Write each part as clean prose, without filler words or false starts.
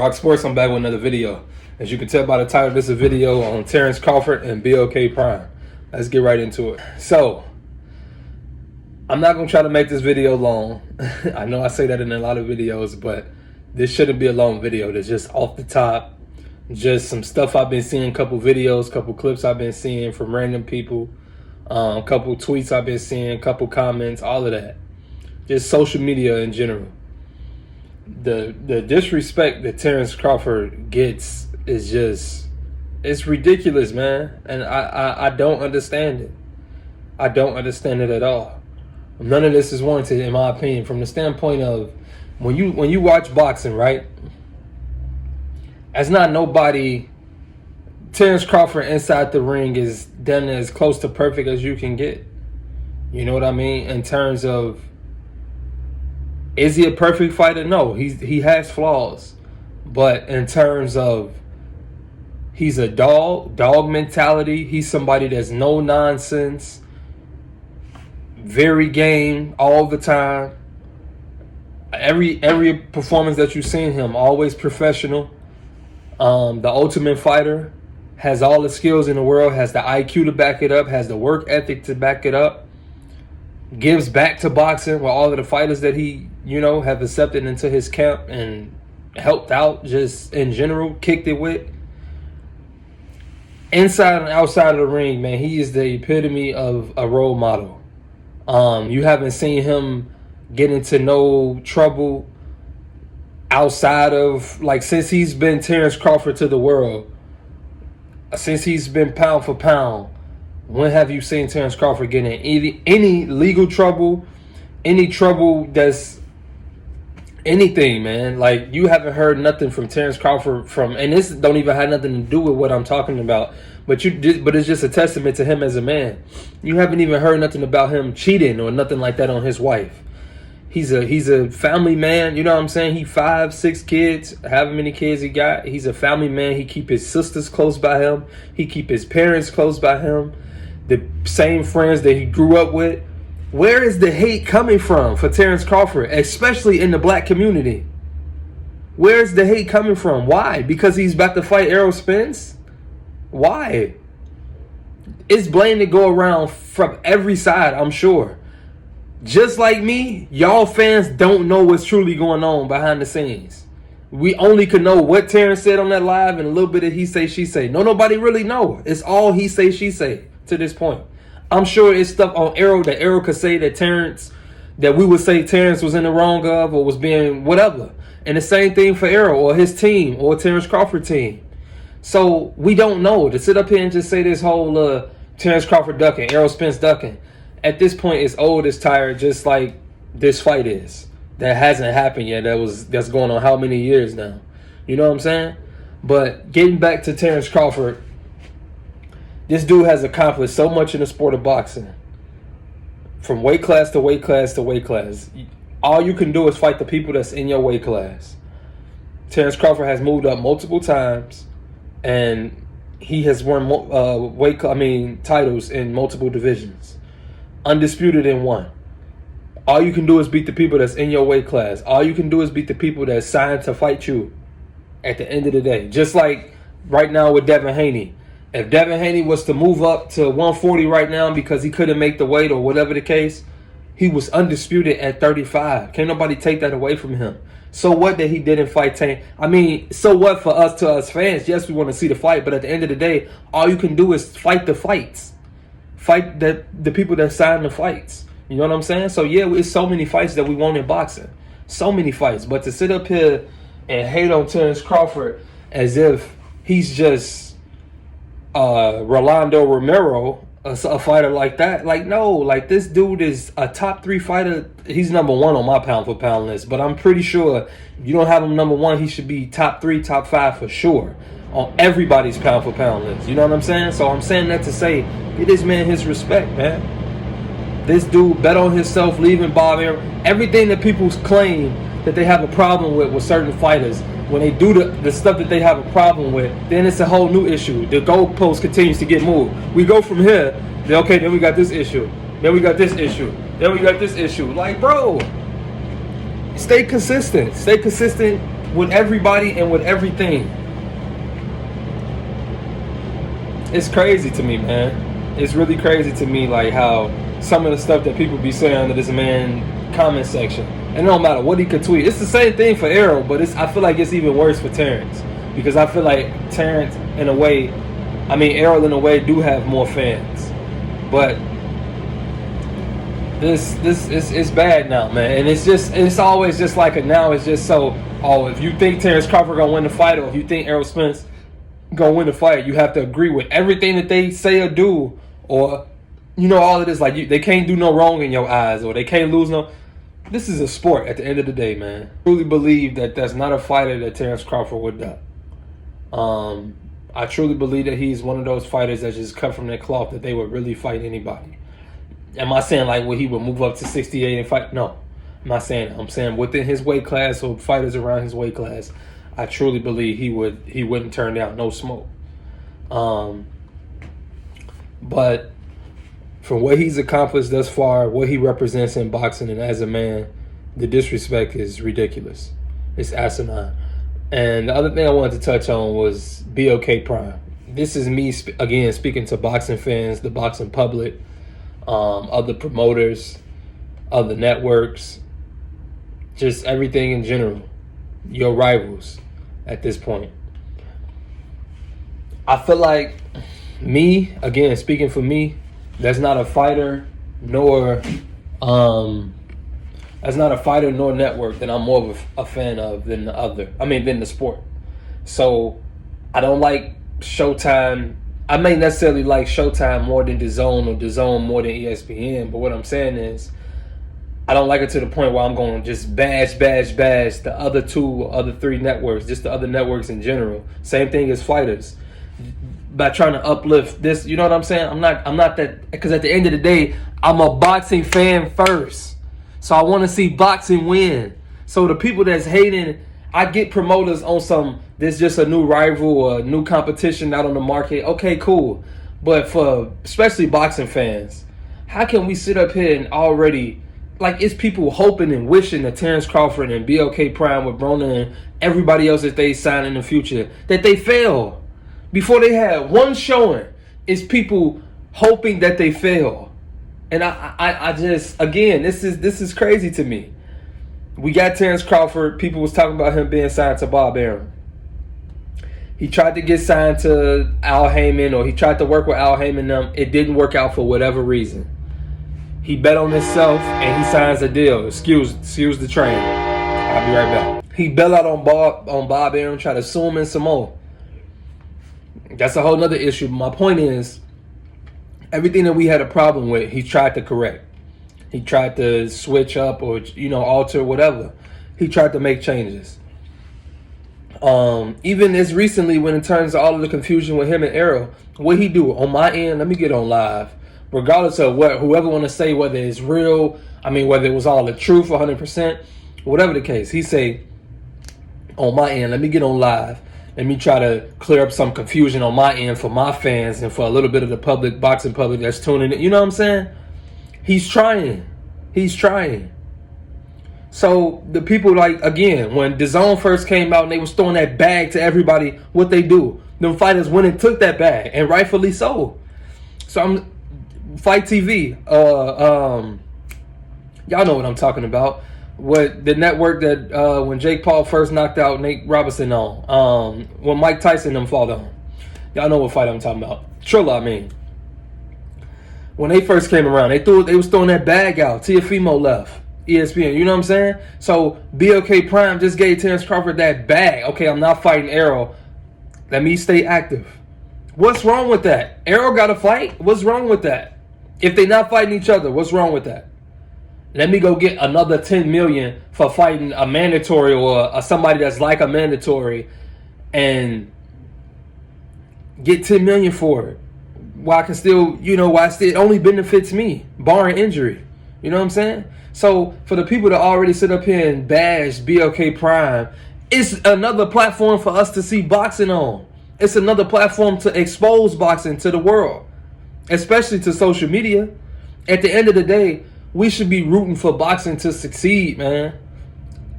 RocSports, I'm back with another video. As you can tell by the title, this is a video on Terence Crawford and BLK Prime. Let's get right into it. So, I'm not going to try to make this video long. I know I say that in a lot of videos, but this shouldn't be a long video. It's just off the top. Just some stuff I've been seeing, couple videos, couple clips I've been seeing from random people, couple tweets I've been seeing, couple comments, all of that. Just social media in general. The disrespect that Terence Crawford gets is just, it's ridiculous, man. And I don't understand it. I don't understand it at all. None of this is warranted, in my opinion, from the standpoint of when you watch boxing, right? As not nobody, Terence Crawford inside the ring is done as close to perfect as you can get. You know what I mean? In terms of, is he a perfect fighter? No, he has flaws. But in terms of, he's a dog mentality. He's somebody that's no nonsense, very game all the time. Every performance that you've seen him, always professional. The ultimate fighter, has all the skills in the world, has the IQ to back it up, has the work ethic to back it up, gives back to boxing with all of the fighters that he, have accepted into his camp and helped out just in general, kicked it with. Inside and outside of the ring, man, he is the epitome of a role model. You haven't seen him get into no trouble outside of, like, since he's been Terence Crawford to the world, since he's been pound for pound, when have you seen Terence Crawford get in any legal trouble, any trouble that's anything, man? Like, you haven't heard nothing from Terence Crawford and this don't even have nothing to do with what I'm talking about, but it's just a testament to him as a man. You haven't even heard nothing about him cheating or nothing like that on his wife. He's a family man, you know what I'm saying? He 5, 6 kids, however many kids he got. He's a family man. He keep his sisters close by him. He keep his parents close by him. The same friends that he grew up with. Where is the hate coming from for Terence Crawford, especially in the black community? Where's the hate coming from? Why? Because he's about to fight Errol Spence? Why? It's blame to go around from every side, I'm sure. Just like me, y'all fans don't know what's truly going on behind the scenes. We only can know what Terence said on that live and a little bit of he say, she say. No, nobody really know. It's all he say, she say to this point. I'm sure it's stuff on Errol that Errol could say that we would say Terence was in the wrong of or was being whatever. And the same thing for Errol or his team or Terence Crawford team. So we don't know. To sit up here and just say this whole Terence Crawford ducking, Errol Spence ducking, at this point it's old, it's tired, just like this fight is. That hasn't happened yet. That's going on how many years now? You know what I'm saying? But getting back to Terence Crawford, this dude has accomplished so much in the sport of boxing. From weight class to weight class to weight class. All you can do is fight the people that's in your weight class. Terence Crawford has moved up multiple times, and he has won titles in multiple divisions. Undisputed in one. All you can do is beat the people that's in your weight class. All you can do is beat the people that's signed to fight you at the end of the day. Just like right now with Devin Haney. If Devin Haney was to move up to 140 right now because he couldn't make the weight or whatever the case, he was undisputed at 35. Can't nobody take that away from him. So what that he didn't fight Tank? I mean, so what for us fans? Yes, we want to see the fight, but at the end of the day, all you can do is fight the fights. Fight the people that sign the fights. You know what I'm saying? So yeah, it's so many fights that we want in boxing. So many fights. But to sit up here and hate on Terence Crawford as if he's just Rolando Romero, a fighter like that. Like, no, like, this dude is a top 3 fighter. He's number 1 on my pound for pound list, but I'm pretty sure if you don't have him number 1, he should be top 3, top 5 for sure on everybody's pound for pound list. You know what I'm saying? So I'm saying that to say, get this man his respect, man. This dude bet on himself, leaving Bob Arum. Everything that people claim that they have a problem with certain fighters, when they do the stuff that they have a problem with, then it's a whole new issue. The goalpost continues to get moved. We go from here, then we got this issue. Then we got this issue. Then we got this issue. Like, bro, stay consistent. Stay consistent with everybody and with everything. It's crazy to me, man. It's really crazy to me, like how some of the stuff that people be saying under this man comment section. And it don't matter what he could tweet. It's the same thing for Errol, but I feel like it's even worse for Terence. Because I feel like Terence, in a way, Errol in a way do have more fans. But this is bad now, man. And it's always just like now it's just so, if you think Terence Crawford gonna win the fight, or if you think Errol Spence gonna win the fight, you have to agree with everything that they say or do, or all of this. Like they can't do no wrong in your eyes, or they can't lose no. This is a sport at the end of the day, man. I truly believe that that's not a fighter that Terence Crawford would die. I truly believe that he's one of those fighters that just cut from their cloth, that they would really fight anybody. Am I saying like he would move up to 68 and fight? No, I'm not saying that. I'm saying within his weight class, or fighters around his weight class, I truly believe he wouldn't turn down no smoke. But from what he's accomplished thus far, what he represents in boxing and as a man, the disrespect is ridiculous. It's asinine. And the other thing I wanted to touch on was BLK Prime. This is me, again, speaking to boxing fans, the boxing public, other promoters, other networks, just everything in general, your rivals at this point. I feel like again, speaking for me, that's not a fighter nor network that I'm more of a fan of than than the sport. So I don't like Showtime. I may necessarily like Showtime more than DAZN, or DAZN more than ESPN, but what I'm saying is I don't like it to the point where I'm going to just bash the other two or other three networks, just the other networks in general. Same thing as fighters. By trying to uplift this, you know what I'm saying? I'm not that, because at the end of the day, I'm a boxing fan first. So I want to see boxing win. So the people that's hating, I get promoters on some, there's just a new rival or a new competition out on the market. Okay, cool. But for especially boxing fans, how can we sit up here and already, like, it's people hoping and wishing that Terence Crawford and BLK Prime with Broner and everybody else that they sign in the future, that they fail. Before they had one showing, it's people hoping that they fail. And I just, again, this is crazy to me. We got Terence Crawford. People was talking about him being signed to Bob Arum. He tried to get signed to Al Heyman, or he tried to work with Al Heyman. It didn't work out for whatever reason. He bet on himself and he signs a deal. Excuse the train. I'll be right back. He bailed out on Bob Arum, tried to sue him in some more. That's a whole nother issue. My point is, everything that we had a problem with, he tried to correct. He tried to switch up or, alter whatever. He tried to make changes. Even as recently, when it turns to all of the confusion with him and Errol, what he do on my end, let me get on live. Regardless of what whoever want to say, whether it's real, whether it was all the truth, 100%, whatever the case, he say, on my end, let me get on live. Let me try to clear up some confusion on my end for my fans and for a little bit of the public, boxing public that's tuning in. You know what I'm saying? He's trying. So the people, like, again, when DAZN first came out and they was throwing that bag to everybody, what they do? Them fighters went and took that bag, and rightfully so. So I'm Fight TV. Y'all know what I'm talking about. What the network that when Jake Paul first knocked out Nate Robinson on, when Mike Tyson them fought on. Y'all know what fight I'm talking about. Trilla, When they first came around, they was throwing that bag out. Tiafimo left. ESPN, you know what I'm saying? So BLK Prime just gave Terence Crawford that bag. Okay, I'm not fighting Errol. Let me stay active. What's wrong with that? Errol got to fight? What's wrong with that? If they not fighting each other, what's wrong with that? Let me go get another $10 million for fighting a mandatory or somebody that's like a mandatory, and get $10 million for it. Why I can still, why it only benefits me, barring injury. You know what I'm saying? So for the people that already sit up here and bash BLK Prime, it's another platform for us to see boxing on. It's another platform to expose boxing to the world, especially to social media. At the end of the day, we should be rooting for boxing to succeed, man,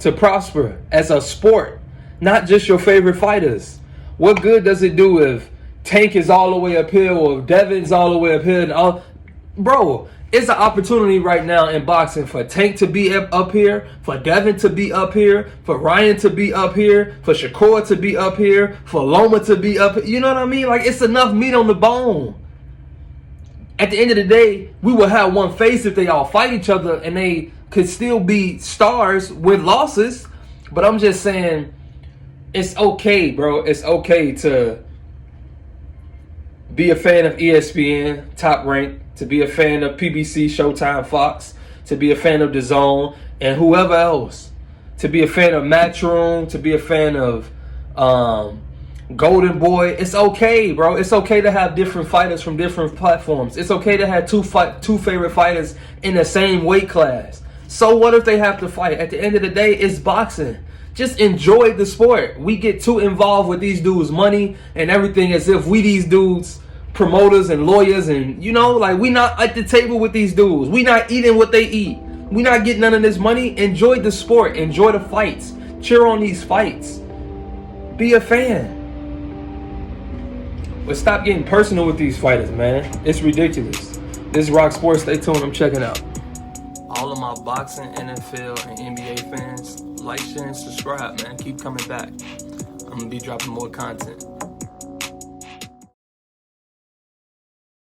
to prosper as a sport. not just your favorite fighters. What good does it do if Tank is all the way up here or if Devin's all the way up here? Bro, it's an opportunity right now in boxing for Tank to be up here, for Devin to be up here, for Ryan to be up here, for Shakur to be up here, for Loma to be up here. You know what I mean? Like, it's enough meat on the bone. At the end of the day, we will have one face if they all fight each other and they could still be stars with losses. But I'm just saying, it's okay, bro. It's okay to be a fan of ESPN, Top Rank, to be a fan of PBC, Showtime, Fox, to be a fan of DAZN, and whoever else. To be a fan of Matchroom, to be a fan of Golden Boy. It's okay, bro. It's okay to have different fighters from different platforms. It's okay to have two favorite fighters in the same weight class. So what if they have to fight? At the end of the day, it's boxing. Just enjoy the sport. We get too involved with these dudes' money and everything as if we these dudes promoters and lawyers and, you know, like, we not at the table with these dudes. We not eating what they eat. We not getting none of this money. Enjoy the sport. Enjoy the fights. Cheer on these fights. Be a fan. But stop getting personal with these fighters, man. It's ridiculous. This is RocSports. Stay tuned. I'm checking out. All of my boxing, NFL, and NBA fans, like, share, and subscribe, man. Keep coming back. I'm going to be dropping more content.